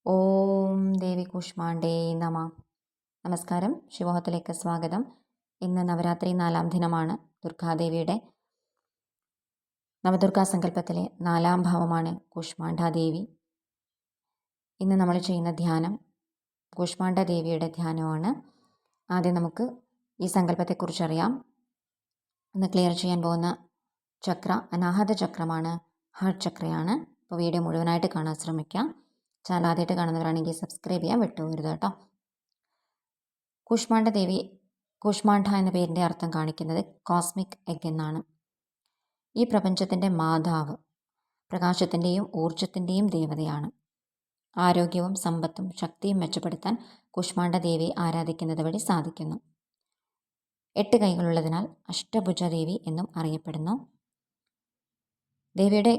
ഓം ദേവി കൂഷ്മാണ്ഡേ നമ. നമസ്കാരം. ശിവോഹത്തിലേക്ക് സ്വാഗതം. ഇന്ന് നവരാത്രി 4-ാം ദിനമാണ്. ദുർഗാദേവിയുടെ നവദുർഗാ സങ്കല്പത്തിലെ 4-ാം ഭാവമാണ് കൂഷ്മാണ്ഡാദേവി. ഇന്ന് നമ്മൾ ചെയ്യുന്ന ധ്യാനം കൂഷ്മാണ്ഡാദേവിയുടെ ധ്യാനമാണ്. ആദ്യം നമുക്ക് ഈ സങ്കല്പത്തെക്കുറിച്ചറിയാം. ഇന്ന് ക്ലിയർ ചെയ്യാൻ പോകുന്ന ചക്ര അനാഹത ചക്രമാണ്, ഹാർട്ട് ചക്രയാണ്. അപ്പോൾ വീഡിയോ മുഴുവനായിട്ട് കാണാൻ ശ്രമിക്കാം. ചാനൽ ആദ്യമായിട്ട് കാണുന്നവരാണെങ്കിൽ സബ്സ്ക്രൈബ് ചെയ്യാൻ വിട്ടുപോകരുത് കേട്ടോ. കൂഷ്മാണ്ഡദേവി, കൂഷ്മാണ്ഡ എന്ന പേരിൻ്റെ അർത്ഥം കാണിക്കുന്നത് കോസ്മിക് എഗ് എന്നാണ്. ഈ പ്രപഞ്ചത്തിൻ്റെ മാതാവ്, പ്രകാശത്തിൻ്റെയും ഊർജത്തിൻ്റെയും ദേവതയാണ്. ആരോഗ്യവും സമ്പത്തും ശക്തിയും മെച്ചപ്പെടുത്താൻ കൂഷ്മാണ്ഡദേവിയെ ആരാധിക്കുന്നത് വഴി സാധിക്കുന്നു. 8 കൈകളുള്ളതിനാൽ അഷ്ടഭുജദേവി എന്നും അറിയപ്പെടുന്നു. ദേവിയുടെ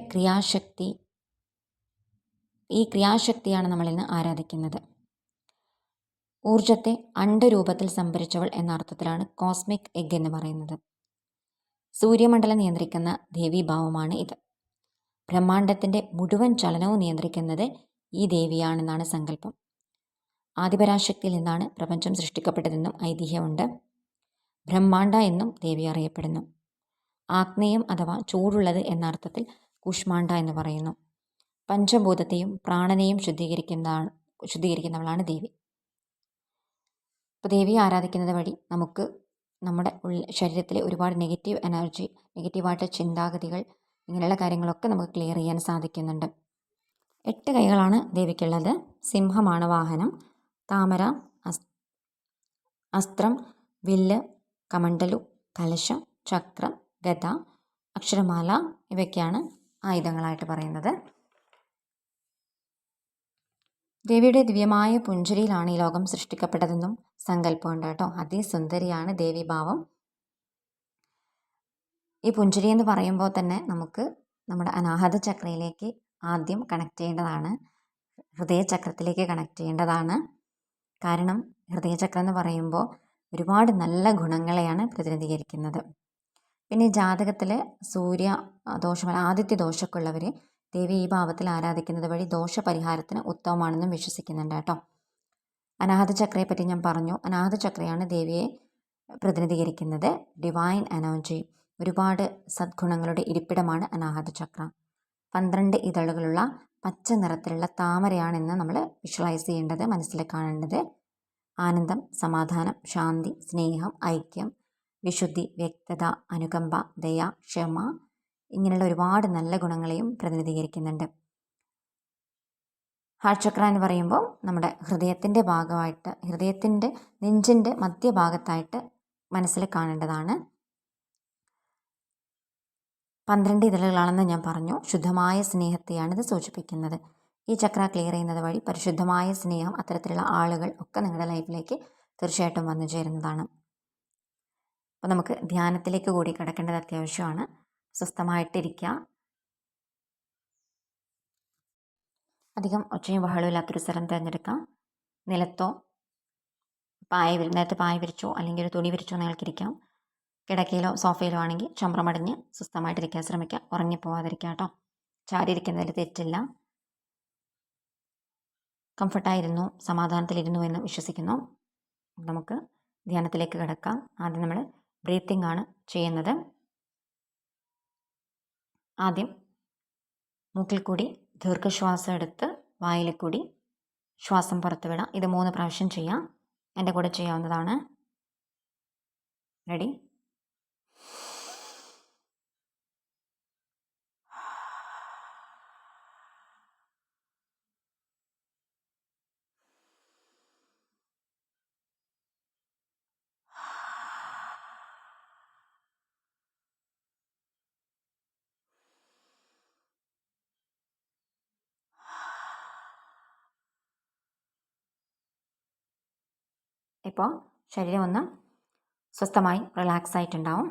ക്രിയാശക്തിയാണ് നമ്മളിന്ന് ആരാധിക്കുന്നത്. ഊർജത്തെ അണ്ഡരൂപത്തിൽ സംഭരിച്ചവൾ എന്ന അർത്ഥത്തിലാണ് കോസ്മിക് എഗ് എന്ന് പറയുന്നത്. സൂര്യമണ്ഡലം നിയന്ത്രിക്കുന്ന ദേവീഭാവമാണ് ഇത്. ബ്രഹ്മാണ്ഡത്തിൻ്റെ മുഴുവൻ ചലനവും നിയന്ത്രിക്കുന്നത് ഈ ദേവിയാണെന്നാണ് സങ്കല്പം. ആദിപരാശക്തിയിൽ നിന്നാണ് പ്രപഞ്ചം സൃഷ്ടിക്കപ്പെട്ടതെന്നും ഐതിഹ്യമുണ്ട്. ബ്രഹ്മാണ്ഡ എന്നും ദേവി അറിയപ്പെടുന്നു. ആഗ്നേയം അഥവാ ചൂടുള്ളത് എന്ന അർത്ഥത്തിൽ കൂഷ്മാണ്ഡ എന്ന് പറയുന്നു. പഞ്ചഭൂതത്തെയും പ്രാണനെയും ശുദ്ധീകരിക്കുന്നവളാണ് ദേവി. അപ്പോൾ ദേവിയെ ആരാധിക്കുന്നത് വഴി നമുക്ക് നമ്മുടെ ശരീരത്തിലെ ഒരുപാട് നെഗറ്റീവ് എനർജി, നെഗറ്റീവായിട്ട് ചിന്താഗതികൾ, ഇങ്ങനെയുള്ള കാര്യങ്ങളൊക്കെ നമുക്ക് ക്ലിയർ ചെയ്യാൻ സാധിക്കുന്നുണ്ട്. 8 കൈകളാണ് ദേവിക്കുള്ളത്. സിംഹമാണ് വാഹനം. താമര, അസ്ത്രം, വില്ല്, കമണ്ഡലു, കലശം, ചക്രം, ഗദ, അക്ഷരമാല ഇവയൊക്കെയാണ് ആയുധങ്ങളായിട്ട് പറയുന്നത്. ദേവിയുടെ ദിവ്യമായ പുഞ്ചിരിയിലാണ് ഈ ലോകം സൃഷ്ടിക്കപ്പെട്ടതെന്നും സങ്കല്പമുണ്ട് കേട്ടോ. അതിസുന്ദരിയാണ് ദേവീഭാവം. ഈ പുഞ്ചിരി എന്ന് പറയുമ്പോൾ തന്നെ നമുക്ക് നമ്മുടെ അനാഹത ചക്രയിലേക്ക് ആദ്യം കണക്ട് ചെയ്യേണ്ടതാണ്, ഹൃദയചക്രത്തിലേക്ക് കണക്ട് ചെയ്യേണ്ടതാണ്. കാരണം ഹൃദയചക്രം എന്ന് പറയുമ്പോൾ ഒരുപാട് നല്ല ഗുണങ്ങളെയാണ് പ്രതിനിധീകരിക്കുന്നത്. പിന്നെ ജാതകത്തിൽ സൂര്യ ദോഷം, ആദിത്യ ദോഷമൊക്കെ ഉള്ളവർ ദേവി ഈ ഭാവത്തിൽ ആരാധിക്കുന്നത് വഴി ദോഷപരിഹാരത്തിന് ഉത്തമമാണെന്നും വിശ്വസിക്കുന്നുണ്ട് കേട്ടോ. അനാഹത ചക്രയെ പറ്റി ഞാൻ പറഞ്ഞു. അനാഹത ചക്രയാണ് ദേവിയെ പ്രതിനിധീകരിക്കുന്നത്. ഡിവൈൻ എനർജി, ഒരുപാട് സദ്ഗുണങ്ങളുടെ ഇരിപ്പിടമാണ് അനാഹത ചക്ര. 12 ഇതളുകളുള്ള പച്ച നിറത്തിലുള്ള താമരയാണെന്ന് നമ്മൾ വിഷ്വലൈസ് ചെയ്യേണ്ടത്, മനസ്സിൽ കാണേണ്ടത്. ആനന്ദം, സമാധാനം, ശാന്തി, സ്നേഹം, ഐക്യം, വിശുദ്ധി, വ്യക്തത, അനുകമ്പ, ദയ, ക്ഷമ, ഇങ്ങനെയുള്ള ഒരുപാട് നല്ല ഗുണങ്ങളെയും പ്രതിനിധീകരിക്കുന്നുണ്ട്. ഹാർട്ട് ചക്ര എന്ന് പറയുമ്പോൾ നമ്മുടെ ഹൃദയത്തിൻ്റെ ഭാഗമായിട്ട്, ഹൃദയത്തിൻ്റെ നെഞ്ചിൻ്റെ മധ്യഭാഗത്തായിട്ട് മനസ്സിൽ കാണേണ്ടതാണ്. 12 ഇതളുകളാണെന്ന് ഞാൻ പറഞ്ഞു. ശുദ്ധമായ സ്നേഹത്തെയാണ് ഇത് സൂചിപ്പിക്കുന്നത്. ഈ ചക്ര ക്ലിയർ ചെയ്യുന്നത് വഴി പരിശുദ്ധമായ സ്നേഹം, അത്തരത്തിലുള്ള ആളുകൾ ഒക്കെ നിങ്ങളുടെ ലൈഫിലേക്ക് തീർച്ചയായിട്ടും വന്നു ചേരുന്നതാണ്. അപ്പോൾ നമുക്ക് ധ്യാനത്തിലേക്ക് കൂടി കിടക്കേണ്ടത് അത്യാവശ്യമാണ്. സ്വസ്ഥമായിട്ടിരിക്കുക. അധികം ഒച്ചയും ബഹളവും ഇല്ലാത്തൊരു സ്ഥലം തിരഞ്ഞെടുക്കാം. നിലത്തോ നേരത്തെ പായ വിരിച്ചോ അല്ലെങ്കിൽ ഒരു തുണി വിരിച്ചോ നിങ്ങൾക്കിരിക്കാം. കിടക്കയിലോ സോഫയിലോ ആണെങ്കിൽ ചമ്രമടഞ്ഞ് സ്വസ്ഥമായിട്ടിരിക്കാൻ ശ്രമിക്കുക. ഉറങ്ങിപ്പോവാതിരിക്കുക കേട്ടോ. ചാരിയിരിക്കുന്നതിൽ തെറ്റില്ല. കംഫർട്ടായിരുന്നു, സമാധാനത്തിലിരുന്നു എന്ന് വിശ്വസിക്കുന്നു. നമുക്ക് ധ്യാനത്തിലേക്ക് കിടക്കാം. ആദ്യം നമ്മൾ ബ്രീത്തിങ് ആണ് ചെയ്യുന്നത്. ആദ്യം മൂക്കിൽ കൂടി ദീർഘശ്വാസം എടുത്ത് വായിൽ കൂടി ശ്വാസം പുറത്ത് വിടാം. ഇത് 3 പ്രാവശ്യം ചെയ്യാം. എൻ്റെ കൂടെ ചെയ്യാവുന്നതാണ്. റെഡി? ഇപ്പോൾ ശരീരം ഒന്ന് സ്വസ്ഥമായി റിലാക്സ് ആയിട്ടുണ്ടാവും.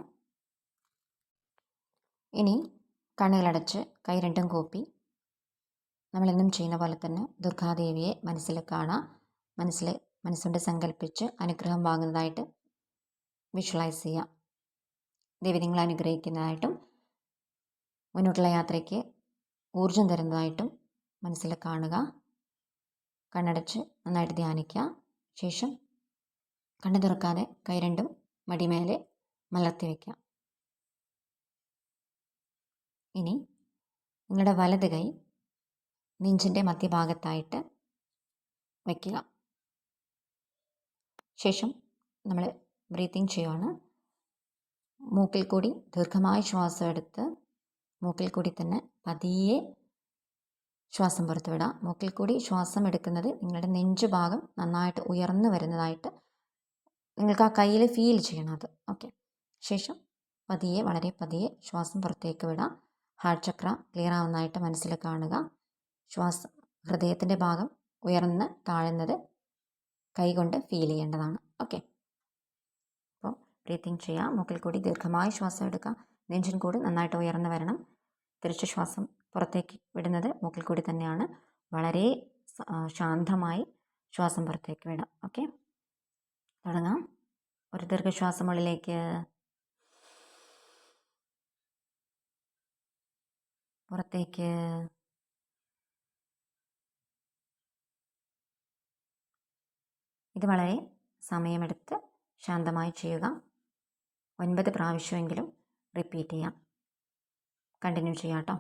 ഇനി കണ്ണുകളടച്ച് കൈ രണ്ടും കൂപ്പി നമ്മളെന്നും ചെയ്യുന്ന പോലെ തന്നെ ദുർഗാദേവിയെ മനസ്സിൽ കാണാം. മനസ്സുകൊണ്ട് സങ്കല്പിച്ച് അനുഗ്രഹം വാങ്ങുന്നതായിട്ട് വിഷ്വലൈസ് ചെയ്യാം. ദേവി നിങ്ങളെ അനുഗ്രഹിക്കുന്നതായിട്ടും മുന്നോട്ടുള്ള യാത്രയ്ക്ക് ഊർജം തരുന്നതായിട്ടും മനസ്സിൽ കാണുക. കണ്ണടച്ച് നന്നായിട്ട് ധ്യാനിക്കുക. ശേഷം കണ്ണു തുറക്കാതെ കൈ രണ്ടും മടിമേലെ മലർത്തി വയ്ക്കുക. ഇനി നിങ്ങളുടെ വലത് കൈ നെഞ്ചിൻ്റെ മധ്യഭാഗത്തായിട്ട് വയ്ക്കുക. ശേഷം നമ്മൾ ബ്രീത്തിങ് ചെയ്യുകയാണ്. മൂക്കിൽ കൂടി ദീർഘമായ ശ്വാസം എടുത്ത് മൂക്കിൽ കൂടി തന്നെ പതിയെ ശ്വാസം പുറത്ത് വിടുക. മൂക്കിൽ കൂടി ശ്വാസം എടുക്കുന്നത് നിങ്ങളുടെ നെഞ്ചു ഭാഗം നന്നായിട്ട് ഉയർന്നു വരുന്നതായിട്ട് നിങ്ങൾക്ക് ആ കയ്യിൽ ഫീൽ ചെയ്യണം അത്. ഓക്കെ. ശേഷം പതിയെ, വളരെ പതിയെ ശ്വാസം പുറത്തേക്ക് വിടുക. ഹാർട്ട് ചക്ര ക്ലിയർ ആവുന്നതായിട്ട് മനസ്സിൽ കാണുക. ശ്വാസം ഹൃദയത്തിൻ്റെ ഭാഗം ഉയർന്ന് താഴുന്നത് കൈകൊണ്ട് ഫീൽ ചെയ്യേണ്ടതാണ്. ഓക്കെ. അപ്പോൾ ബ്രീത്തിങ് ചെയ്യുക. മൂക്കിൽ കൂടി ദീർഘമായ ശ്വാസം എടുക്കുക. നെഞ്ചിൻ കൂടി നന്നായിട്ട് ഉയർന്നു വരണം. തിരിച്ച് ശ്വാസം പുറത്തേക്ക് വിടുന്നത് മൂക്കിൽ കൂടി തന്നെയാണ്. വളരെ ശാന്തമായി ശ്വാസം പുറത്തേക്ക് വിടാം. ഓക്കെ, തുടങ്ങാം. ഒരു ദീർഘശ്വാസം ഉള്ളിലേക്ക്, പുറത്തേക്ക്. ഇത് വളരെ സമയമെടുത്ത് ശാന്തമായി ചെയ്യുക. 9 പ്രാവശ്യമെങ്കിലും റിപ്പീറ്റ് ചെയ്യാം. കണ്ടിന്യൂ ചെയ്യാം കേട്ടോ.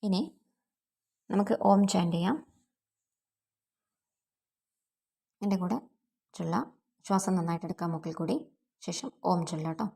ഇനി നമുക്ക് ഓം ചാൻറ്റ് ചെയ്യാം. എൻ്റെ കൂടെ ചൊല്ലാം. ശ്വാസം നന്നായിട്ട് എടുക്കാം മൂക്കിൽ കൂടി. ശേഷം ഓം ചൊല്ലാം കേട്ടോ.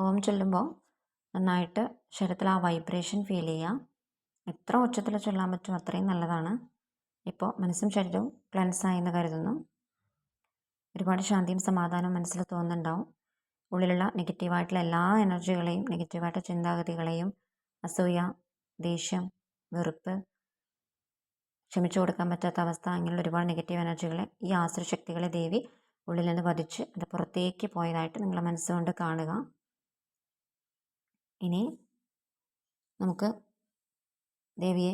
ഓം ചൊല്ലുമ്പോൾ നന്നായിട്ട് ശരീരത്തിൽ ആ വൈബ്രേഷൻ ഫീൽ ചെയ്യുക. എത്ര ഉച്ചത്തിൽ ചൊല്ലാൻ പറ്റും അത്രയും നല്ലതാണ്. ഇപ്പോൾ മനസ്സും ശരീരവും ക്ലെൻസായി എന്ന് കരുതുന്നു. ഒരുപാട് ശാന്തിയും സമാധാനവും മനസ്സിൽ തോന്നുന്നുണ്ടാവും. ഉള്ളിലുള്ള നെഗറ്റീവായിട്ടുള്ള എല്ലാ എനർജികളെയും, നെഗറ്റീവായിട്ട് ചിന്താഗതികളെയും, അസൂയ, ദേഷ്യം, വെറുപ്പ്, ക്ഷമിച്ചു കൊടുക്കാൻ പറ്റാത്ത അവസ്ഥ, അങ്ങനെയുള്ള ഒരുപാട് നെഗറ്റീവ് എനർജികളെ, ഈ ആസുരശക്തികളെ ദേവി ഉള്ളിൽ നിന്ന് വധിച്ച് അത് പുറത്തേക്ക് പോയതായിട്ട് നിങ്ങളുടെ മനസ്സുകൊണ്ട് കാണുക. ഇനി നമുക്ക് ദേവിയെ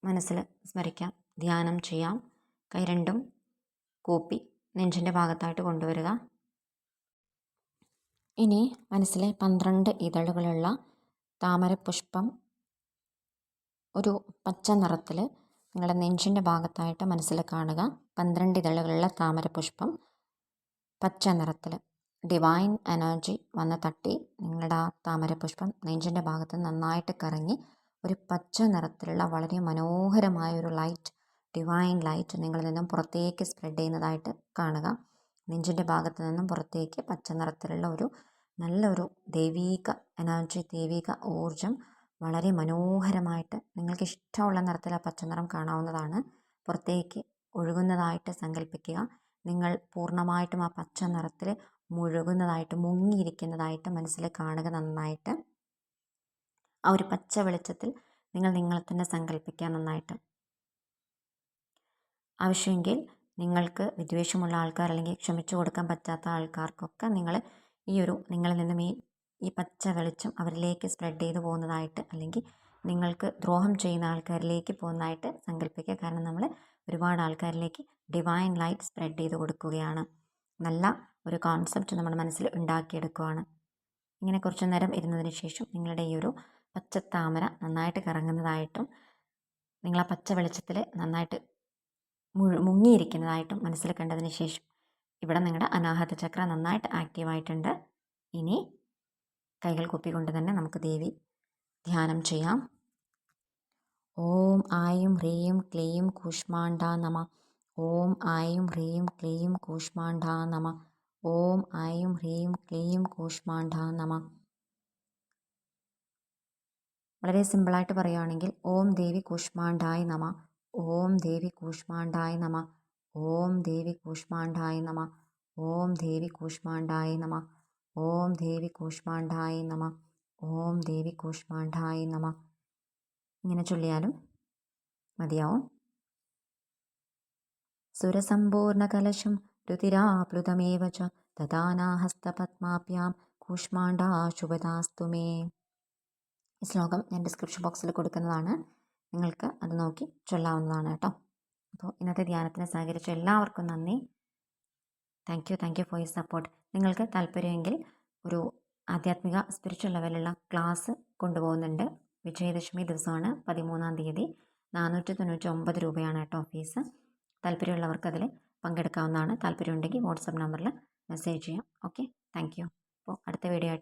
മനസ്സിൽ സ്മരിക്കാം, ധ്യാനം ചെയ്യാം. കൈ രണ്ടും കൂപ്പി നെഞ്ചിൻ്റെ ഭാഗത്തായിട്ട് കൊണ്ടുവരിക. ഇനി മനസ്സിലെ 12 ഇതളുകളുള്ള താമരപുഷ്പം ഒരു പച്ച നിറത്തിൽ നിങ്ങളുടെ നെഞ്ചിൻ്റെ ഭാഗത്തായിട്ട് മനസ്സിൽ കാണുക. 12 ഇതളുകളുള്ള താമരപുഷ്പം പച്ച നിറത്തിൽ. ഡിവൈൻ എനർജി വന്ന് തട്ടി നിങ്ങളുടെ ആ താമരപുഷ്പം നെഞ്ചിൻ്റെ ഭാഗത്ത് നന്നായിട്ട് കറങ്ങി ഒരു പച്ച നിറത്തിലുള്ള വളരെ മനോഹരമായ ഒരു ലൈറ്റ്, ഡിവൈൻ ലൈറ്റ് നിങ്ങളിൽ നിന്നും പുറത്തേക്ക് സ്പ്രെഡ് ചെയ്യുന്നതായിട്ട് കാണുക. നെഞ്ചിൻ്റെ ഭാഗത്ത് നിന്നും പുറത്തേക്ക് പച്ച നിറത്തിലുള്ള ഒരു നല്ലൊരു ദൈവീക എനർജി, ദൈവീക ഊർജം വളരെ മനോഹരമായിട്ട് നിങ്ങൾക്ക് ഇഷ്ടമുള്ള നിറത്തിൽ ആ പച്ചനിറം കാണാവുന്നതാണ്. പുറത്തേക്ക് ഒഴുകുന്നതായിട്ട് സങ്കല്പിക്കുക. നിങ്ങൾ പൂർണ്ണമായിട്ടും ആ പച്ച നിറത്തിൽ മുഴുകുന്നതായിട്ട്, മുങ്ങിയിരിക്കുന്നതായിട്ട് മനസ്സിൽ കാണുക. നന്നായിട്ട് ആ ഒരു പച്ച വെളിച്ചത്തിൽ നിങ്ങളെ തന്നെ സങ്കല്പിക്കുക നന്നായിട്ട്. ആവശ്യമെങ്കിൽ നിങ്ങൾക്ക് വിദ്വേഷമുള്ള ആൾക്കാർ അല്ലെങ്കിൽ ക്ഷമിച്ചു കൊടുക്കാൻ പറ്റാത്ത ആൾക്കാർക്കൊക്കെ നിങ്ങളിൽ നിന്നും ഈ ഈ പച്ച വെളിച്ചം അവരിലേക്ക് സ്പ്രെഡ് ചെയ്ത് പോകുന്നതായിട്ട്, അല്ലെങ്കിൽ നിങ്ങൾക്ക് ദ്രോഹം ചെയ്യുന്ന ആൾക്കാരിലേക്ക് പോകുന്നതായിട്ട് സങ്കല്പിക്കുക. കാരണം നമ്മൾ ഒരുപാട് ആൾക്കാരിലേക്ക് ഡിവൈൻ ലൈറ്റ് സ്പ്രെഡ് ചെയ്ത് കൊടുക്കുകയാണ്. നല്ല ഒരു കോൺസെപ്റ്റ് നമ്മുടെ മനസ്സിൽ ഉണ്ടാക്കിയെടുക്കുകയാണ്. ഇങ്ങനെ കുറച്ചു നേരം ഇരുന്നതിന് ശേഷം നിങ്ങളുടെ ഈ ഒരു പച്ചത്താമര നന്നായിട്ട് കറങ്ങുന്നതായിട്ടും നിങ്ങൾ ആ പച്ച വെളിച്ചത്തിൽ നന്നായിട്ട് മുങ്ങിയിരിക്കുന്നതായിട്ടും മനസ്സിൽ കണ്ടതിന് ശേഷം ഇവിടെ നിങ്ങളുടെ അനാഹത ചക്ര നന്നായിട്ട് ആക്റ്റീവായിട്ടുണ്ട്. ഇനി കൈകൾ കുപ്പിക്കൊണ്ട് തന്നെ നമുക്ക് ദേവി ധ്യാനം ചെയ്യാം. ഓം ആയും ഹ്രീം ക്ലീം കൂഷ്മാണ്ഡ നമ. ഓം ആയും ഹ്രീം ക്ലീം കൂഷ്മാണ്ഡ നമ. ഓം ആയും ഹ്രീം ക്ലീം കൂഷ്മാണ്ഡ നമ. വളരെ സിമ്പിളായിട്ട് പറയുകയാണെങ്കിൽ ഓം ദേവി കൂഷ്മാണ്ഡായി നമ. ഓം ദേവി കൂഷ്മാണ്ഡായി നമ. ഓം ദേവി കൂഷ്മാണ്ഡായി നമ. ഓം ദേവി കൂഷ്മാണ്ഡായി നമ. ഓം ദേവി കൂഷ്മാണ്ഡായി നമ. ഓം ദേവി കൂഷ്മാണ്ഡായി നമ. ഇങ്ങനെ ചൊല്ലിയാലും മതിയാവും. സുരസമ്പൂർണകലശം രുതിരാപ്ലുതമേവ ച ദദാനാഹസ്തപത്മാഭ്യാം കൂഷ്മാണ്ഡാ ശുഭദാസ്തു മേ. ഈ ശ്ലോകം ഞാൻ ഡിസ്ക്രിപ്ഷൻ ബോക്സിൽ കൊടുക്കുന്നതാണ്, നിങ്ങൾക്ക് അത് നോക്കി ചൊല്ലാവുന്നതാണ് കേട്ടോ. അപ്പോൾ ഇന്നത്തെ ധ്യാനത്തിന് സഹകരിച്ച എല്ലാവർക്കും നന്ദി. Thank you for your support. നിങ്ങൾക്ക് താല്പര്യമെങ്കിൽ ഒരു ആധ്യാത്മിക സ്പിരിച്വൽ ലെവലുള്ള ക്ലാസ് കൊണ്ടുപോകുന്നുണ്ട്. വിജയദശമി ദിവസമാണ് 13-ാം തീയതി. 499 രൂപയാണ് കേട്ടോ ഫീസ്. താല്പര്യമുള്ളവർക്ക് അതിൽ പങ്കെടുക്കാവുന്നതാണ്. താല്പര്യമുണ്ടെങ്കിൽ വാട്സപ്പ് നമ്പറിൽ മെസ്സേജ് ചെയ്യാം. Okay, thank you. അപ്പോൾ അടുത്ത വീഡിയോ ആയിട്ട്